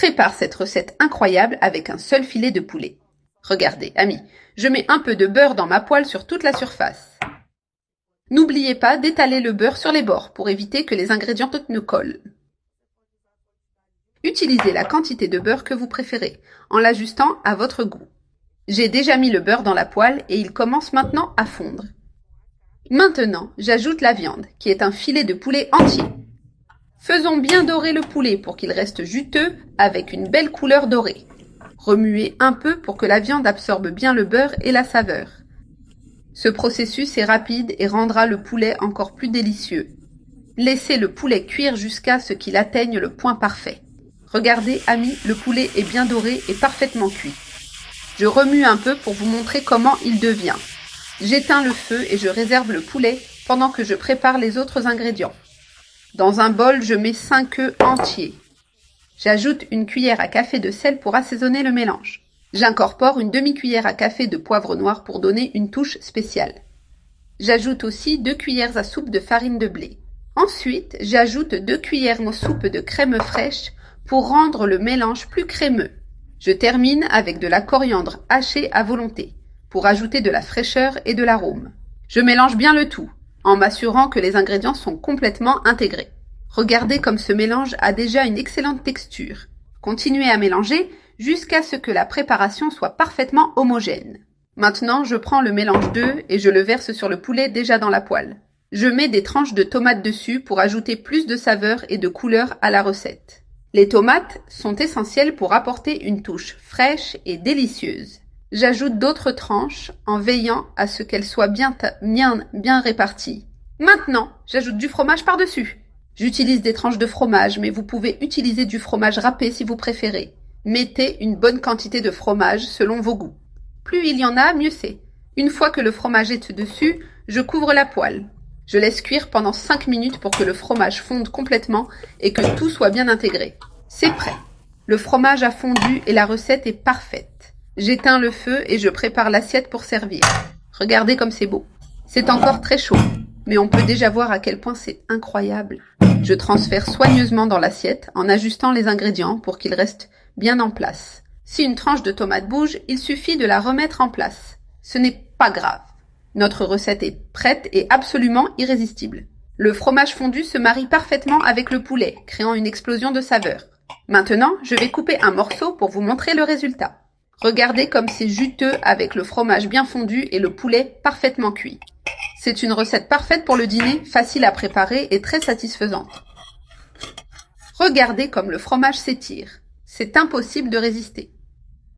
Prépare cette recette incroyable avec un seul filet de poulet. Regardez, amis, je mets un peu de beurre dans ma poêle sur toute la surface. N'oubliez pas d'étaler le beurre sur les bords pour éviter que les ingrédients ne collent. Utilisez la quantité de beurre que vous préférez, en l'ajustant à votre goût. J'ai déjà mis le beurre dans la poêle et il commence maintenant à fondre. Maintenant, j'ajoute la viande, qui est un filet de poulet entier. Faisons bien dorer le poulet pour qu'il reste juteux avec une belle couleur dorée. Remuez un peu pour que la viande absorbe bien le beurre et la saveur. Ce processus est rapide et rendra le poulet encore plus délicieux. Laissez le poulet cuire jusqu'à ce qu'il atteigne le point parfait. Regardez, amis, le poulet est bien doré et parfaitement cuit. Je remue un peu pour vous montrer comment il devient. J'éteins le feu et je réserve le poulet pendant que je prépare les autres ingrédients. Dans un bol, je mets 5 œufs entiers. J'ajoute une cuillère à café de sel pour assaisonner le mélange. J'incorpore une demi-cuillère à café de poivre noir pour donner une touche spéciale. J'ajoute aussi 2 cuillères à soupe de farine de blé. Ensuite, j'ajoute 2 cuillères à soupe de crème fraîche pour rendre le mélange plus crémeux. Je termine avec de la coriandre hachée à volonté pour ajouter de la fraîcheur et de l'arôme. Je mélange bien le tout, en m'assurant que les ingrédients sont complètement intégrés. Regardez comme ce mélange a déjà une excellente texture. Continuez à mélanger jusqu'à ce que la préparation soit parfaitement homogène. Maintenant, je prends le mélange d'œufs et je le verse sur le poulet déjà dans la poêle. Je mets des tranches de tomates dessus pour ajouter plus de saveur et de couleur à la recette. Les tomates sont essentielles pour apporter une touche fraîche et délicieuse. J'ajoute d'autres tranches en veillant à ce qu'elles soient bien réparties. Maintenant, j'ajoute du fromage par-dessus. J'utilise des tranches de fromage, mais vous pouvez utiliser du fromage râpé si vous préférez. Mettez une bonne quantité de fromage selon vos goûts. Plus il y en a, mieux c'est. Une fois que le fromage est dessus, je couvre la poêle. Je laisse cuire pendant 5 minutes pour que le fromage fonde complètement et que tout soit bien intégré. C'est prêt. Le fromage a fondu et la recette est parfaite. J'éteins le feu et je prépare l'assiette pour servir. Regardez comme c'est beau. C'est encore très chaud, mais on peut déjà voir à quel point c'est incroyable. Je transfère soigneusement dans l'assiette en ajustant les ingrédients pour qu'ils restent bien en place. Si une tranche de tomate bouge, il suffit de la remettre en place. Ce n'est pas grave. Notre recette est prête et absolument irrésistible. Le fromage fondu se marie parfaitement avec le poulet, créant une explosion de saveurs. Maintenant, je vais couper un morceau pour vous montrer le résultat. Regardez comme c'est juteux avec le fromage bien fondu et le poulet parfaitement cuit. C'est une recette parfaite pour le dîner, facile à préparer et très satisfaisante. Regardez comme le fromage s'étire. C'est impossible de résister.